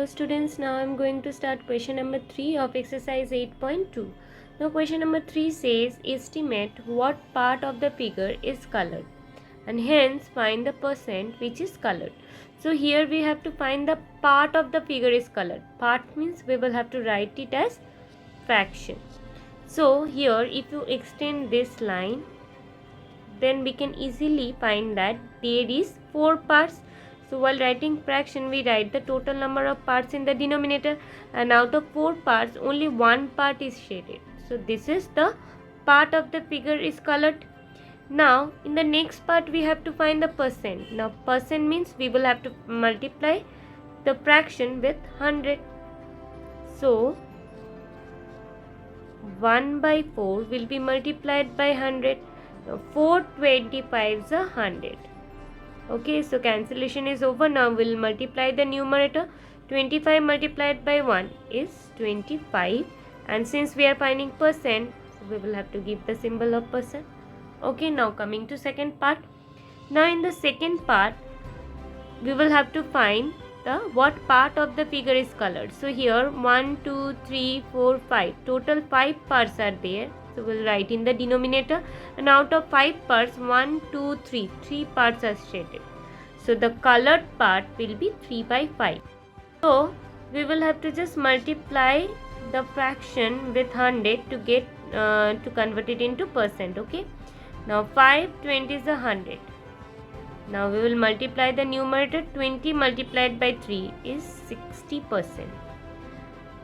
students, now I am going to start question number 3 of exercise 8.2. Now question number 3 says estimate what part of the figure is colored and hence find the percent which is colored. So here we have to find the part of the figure is colored. Part means we will have to write it as fraction. So here if you extend this line, then we can easily find that there is 4 parts. So while writing fraction, we write the total number of parts in the denominator, and out of 4 parts only 1 part is shaded. So this is the part of the figure is colored. Now in the next part we have to find the percent. Now percent means we will have to multiply the fraction with 100. So 1 by 4 will be multiplied by 100. 425 is 100. Okay, so cancellation is over. Now we'll multiply the numerator. 25 multiplied by 1 is 25, and since we are finding percent, we will have to give the symbol of percent. Okay, now coming to second part. Now in the second part, we will have to find the what part of the figure is colored. So here 1, 2, 3, 4, 5. Total 5 parts are there. So we'll write in the denominator, and out of 5 parts 1, 2, 3. 3 parts are shaded. So the colored part will be 3 by 5. So we will have to just multiply the fraction with 100 to get to convert it into percent. Okay. Now 5 20 is 100. Now we will multiply the numerator. 20 multiplied by 3 is 60%.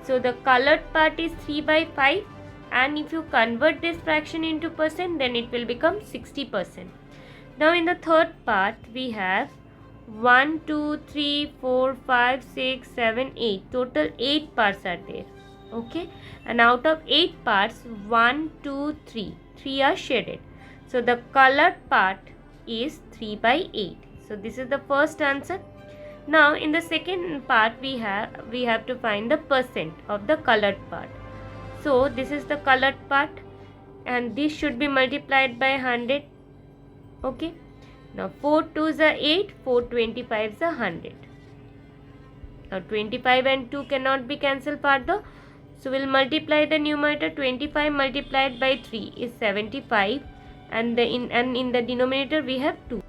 So the colored part is 3 by 5. And if you convert this fraction into percent, then it will become 60%. Now in the third part, we have 1, 2, 3, 4, 5, 6, 7, 8. Total 8 parts are there. Okay. And out of 8 parts, 1, 2, 3. 3 are shaded. So the colored part is 3 by 8. So this is the first answer. Now in the second part, we have to find the percent of the colored part. So this is the colored part, and this should be multiplied by 100. Okay. Now 4 2s are 8, 4 25s are 100. Now 25 and 2 cannot be cancelled further. So we'll multiply the numerator. 25 multiplied by 3 is 75, and in the denominator we have 2.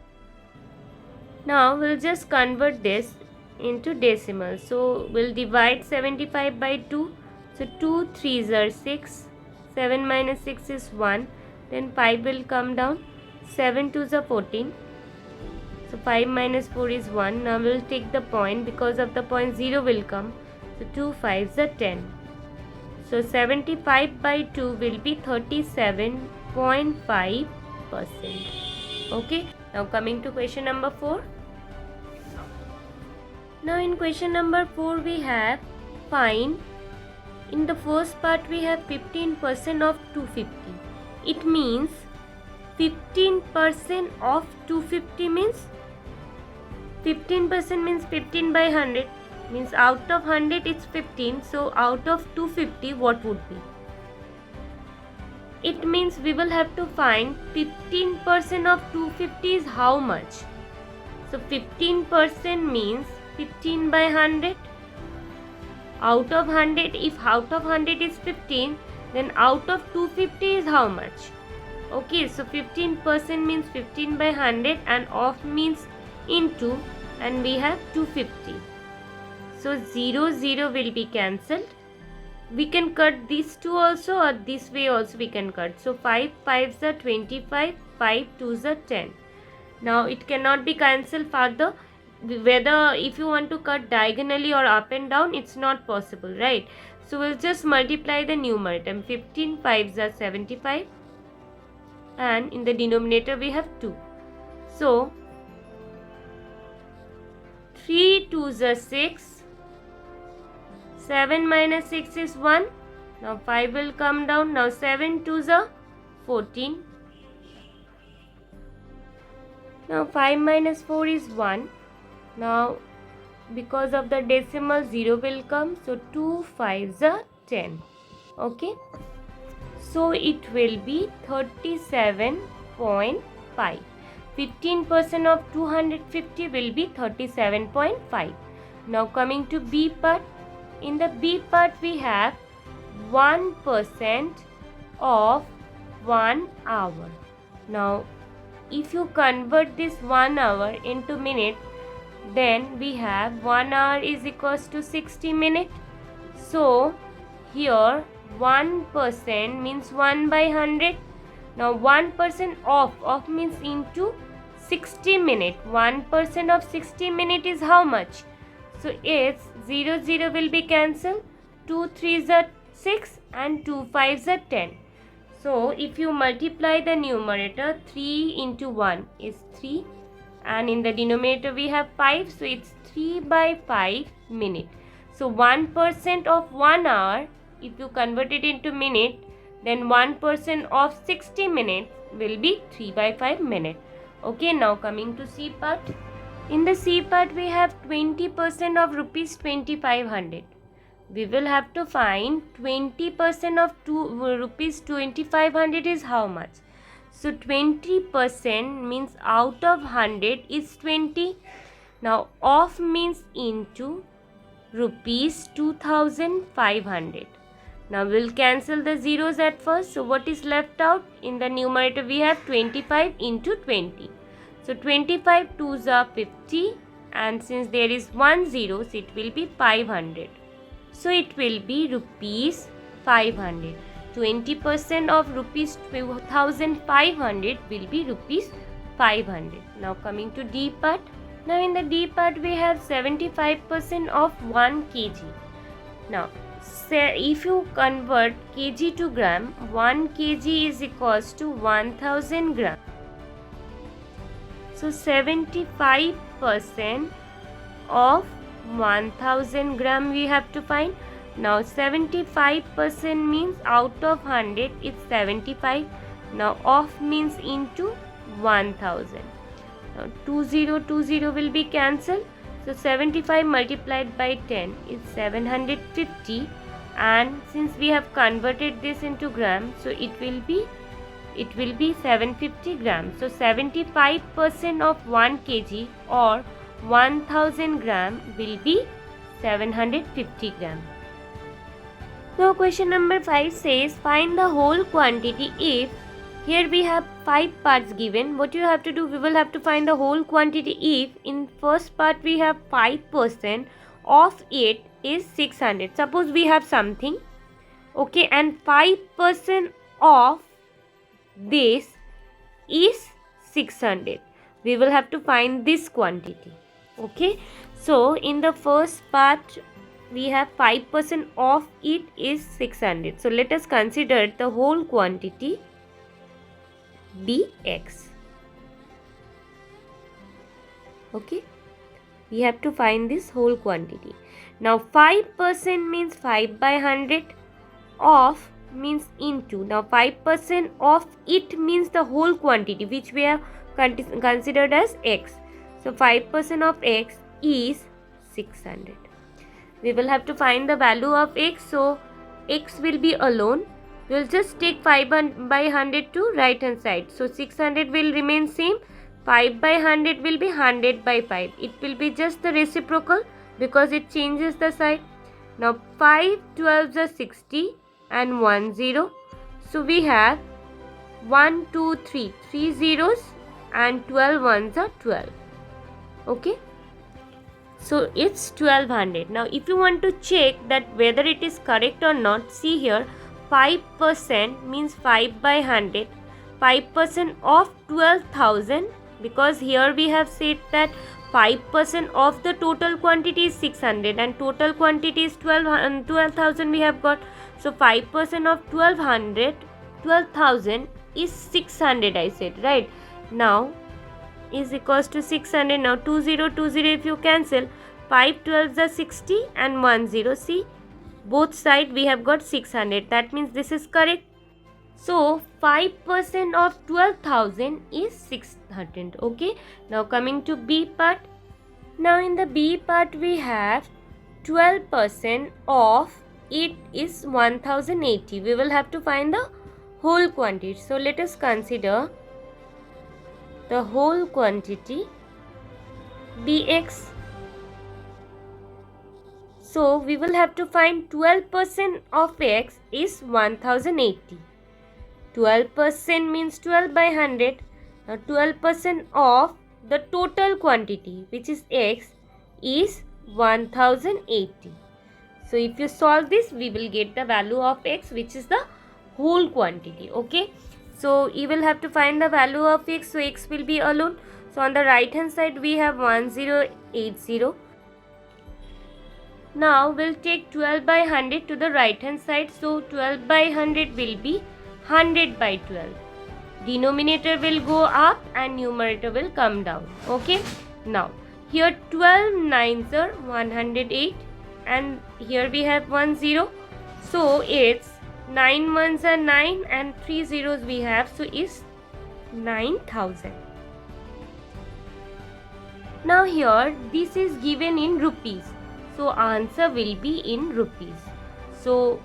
Now we'll just convert this into decimal. So we'll divide 75 by 2. So 2 3s are 6, 7 minus 6 is 1, then 5 will come down, 7 2s are 14, so 5 minus 4 is 1. Now we will take the point, because of the point 0 will come, so 2 5s are 10. So 75 by 2 will be 37.5%. Okay, now coming to question number 4. Now in question number 4 we have find. In the first part we have 15% of 250. It means 15% of 250 means 15% means 15 by 100, means out of 100 it's 15. So out of 250 what would be? It means we will have to find 15% of 250 is how much? So 15% means 15 by 100. Out of 100, if out of 100 is 15, then out of 250 is how much? Okay, so 15% means 15 by 100, and of means into, and we have 250. So 0 0 will be cancelled. We can cut these two also, or this way also we can cut. So 5 5s are 25, 5 2s are 10. Now it cannot be cancelled further. Whether if you want to cut diagonally or up and down, it's not possible, right? So we'll just multiply the numerator. 15 5s are 75, and in the denominator we have 2. So 3 2s are 6, 7 minus 6 is 1. Now 5 will come down. Now 7 2s are 14. Now 5 minus 4 is 1. Now because of the decimal, 0 will come, so 2 5s are 10. Okay, so it will be 37.5. 15% of 250 will be 37.5. Now coming to B part. In the B part we have 1% of 1 hour. Now if you convert this 1 hour into minute, then we have 1 hour is equals to 60 minutes. So here 1% means 1 by 100. Now 1% of means into 60 minutes. 1% of 60 minutes is how much? So it's 0 will be cancelled. 2 3s are 6 and 2 5s are 10. So if you multiply the numerator, 3 into 1 is 3 and in the denominator we have 5, so it's 3 by 5 minute. So 1% of 1 hour, if you convert it into minute, then 1% of 60 minutes will be 3 by 5 minute. Okay, now coming to C part. In the C part we have 20% of rupees 2500. We will have to find 20% of rupees 2500 is how much? So 20% means out of 100 is 20. Now of means into rupees 2500. Now we'll cancel the zeros at first. So what is left out? In the numerator we have 25 into 20. So 25 2s are 50 and since there is 1 zero, so it will be 500. So it will be rupees 500. 20% of rupees 2500 will be rupees 500. Now coming to D part. Now in the D part we have 75% of 1 kg. Now if you convert kg to gram, 1 kg is equals to 1000 gram. So 75% of 1000 gram we have to find. Now 75% means out of 100 it's 75. Now of means into 1000. Now 20 will be cancelled. So 75 multiplied by 10 is 750 and since we have converted this into gram, so it will be 750 grams. So 75% of 1 kg or 1000 gram will be 750 gram. Now question number 5 says find the whole quantity if. Here we have 5 parts given. What you have to do, we will have to find the whole quantity if in first part we have 5% of it is 600. Suppose we have something, okay, and 5% of this is 600. We will have to find this quantity. Okay, so in the first part we have 5% of it is 600. So let us consider the whole quantity dx. Okay, we have to find this whole quantity. Now 5% means 5 by 100, of means into. Now 5% of it means the whole quantity which we have considered as x. So 5% of x is 600. We will have to find the value of x. So x will be alone. We will just take 5 by 100 to right hand side. So 600 will remain same. 5 by 100 will be 100 by 5. It will be just the reciprocal because it changes the side. Now 5 12s are 60 and 1 0. So we have 1 2 3 3 zeros and 12 ones are 12. Okay, so it's 1200. Now if you want to check that whether it is correct or not, see here 5% means 5 by 100. 5% of 12,000, because here we have said that 5% of the total quantity is 600 and total quantity is 12,000 we have got. So 5% of 12,000 is 600, I said, right? Now is equals to 600. Now 20 if you cancel, 5 12s are 60 and 1 0. See, both side we have got 600. That means this is correct. So 5% of 12,000 is 600. Okay, now coming to B part. Now in the B part we have 12% of it is 1080. We will have to find the whole quantity. So let us consider the whole quantity dx. So we will have to find 12% of x is 1080. 12% means 12 by 100. Now 12% of the total quantity, which is x, is 1080. So if you solve this, we will get the value of x, which is the whole quantity. Okay. So you will have to find the value of x. So x will be alone. So on the right hand side we have 1080. Now we'll take 12 by 100 to the right hand side. So 12 by 100 will be 100 by 12. Denominator will go up and numerator will come down. Okay. Now here 12 nines are 108 and here we have 10. So it's 9 ones are 9 and 3 zeros we have. So it's 9000. Now here this is given in rupees. So answer will be in rupees. So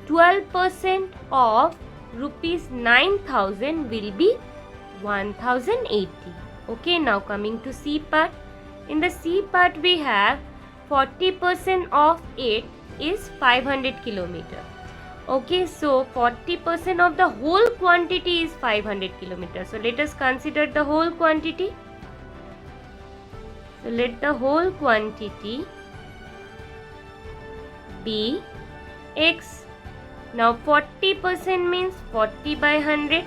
12% of rupees 9000 will be 1080. Okay, now coming to C part. In the C part we have 40% of it is 500 kilometer. Okay, so 40% of the whole quantity is 500 kilometers. So let us consider the whole quantity. So let the whole quantity be x. Now 40% means 40 by 100.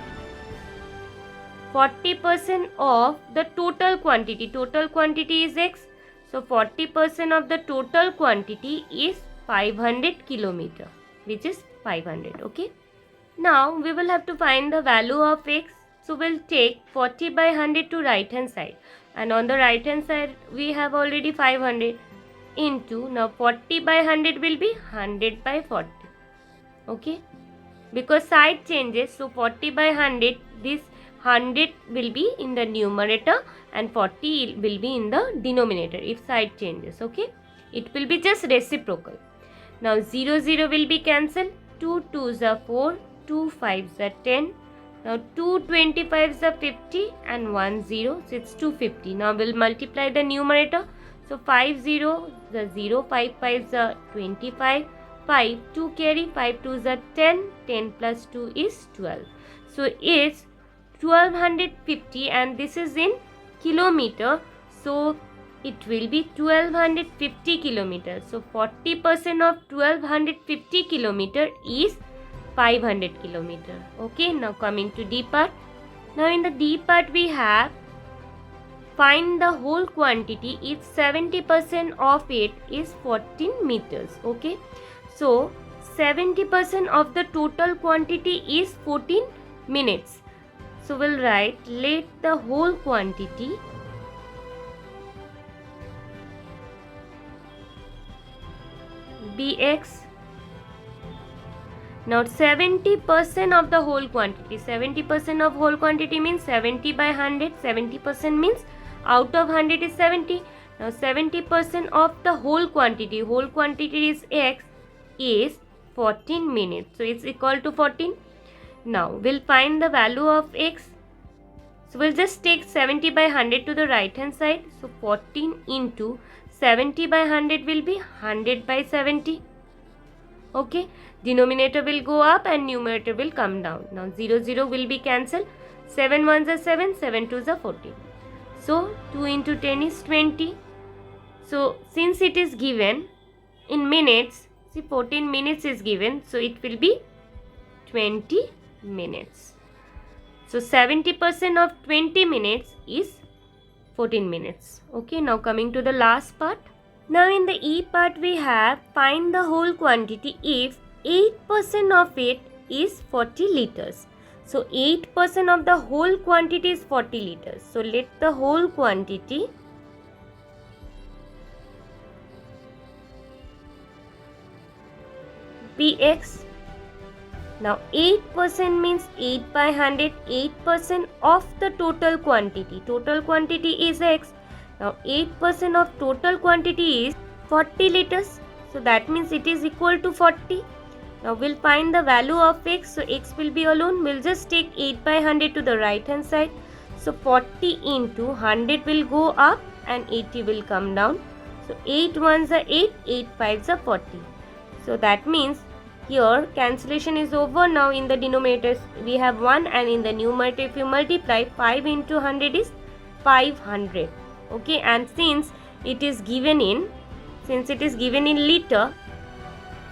40% of the total quantity is x. So 40% of the total quantity is 500 kilometer, which is 500. Okay. Now we will have to find the value of x. So we'll take 40 by 100 to right hand side, and on the right hand side we have already 500 into, now 40 by 100 will be 100 by 40. Okay, because side changes, so 40 by 100, this 100 will be in the numerator and 40 will be in the denominator if side changes. Okay, it will be just reciprocal. Now 0 0 will be cancelled. 2 2s are 4, 2 5s are 10. Now 2 25s are 50 and 1 0, so it's 250. Now we'll multiply the numerator. So 5 0 the 0, 5 5s are 25, 5 2 carry, 5 2s are 10, 10 plus 2 is 12. So it's 1250 and this is in kilometer. So it will be 1250 kilometers. So 40% of 1250 kilometer is 500 kilometer. Okay, now coming to D part. Now in the D part we have find the whole quantity if 70% of it is 14 meters. Okay, so 70% of the total quantity is 14 minutes. So we'll write let the whole quantity be x. Now 70% of the whole quantity, 70% of whole quantity means 70 by 100, 70% means out of 100 is 70. Now 70% of the whole quantity is x, is 14 minutes. So it's equal to 14. Now we'll find the value of x. So we'll just take 70 by 100 to the right hand side. So 14 into 70 by 100 will be 100 by 70. Okay, denominator will go up and numerator will come down. Now 0 0 will be cancelled. 7 1s are 7, 7 2s are 14. So 2 into 10 is 20. So since it is given in minutes, see 14 minutes is given, so it will be 20 minutes. So 70% of 20 minutes is 14 minutes. Okay, now coming to the last part. Now in the E part we have find the whole quantity if 8% of it is 40 liters. So 8% of the whole quantity is 40 liters. So let the whole quantity be x. Now 8% means 8 by 100, 8% of the total quantity. Total quantity is x. Now 8% of total quantity is 40 liters. So that means it is equal to 40. Now we'll find the value of x. So x will be alone. We'll just take 8 by 100 to the right hand side. So 40 into 100 will go up and 80 will come down. So 8 ones are 8, 8 fives are 40. So that means here cancellation is over. Now in the denominators we have 1, and in the numerator if you multiply 5 into 100 is 500. Okay, and since it is given in liter,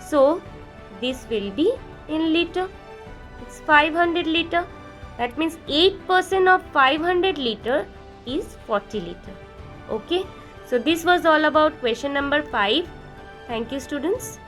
so this will be in liter. It's 500 liter. That means 8% of 500 liter is 40 liter. Okay, so this was all about question number 5. Thank you, students.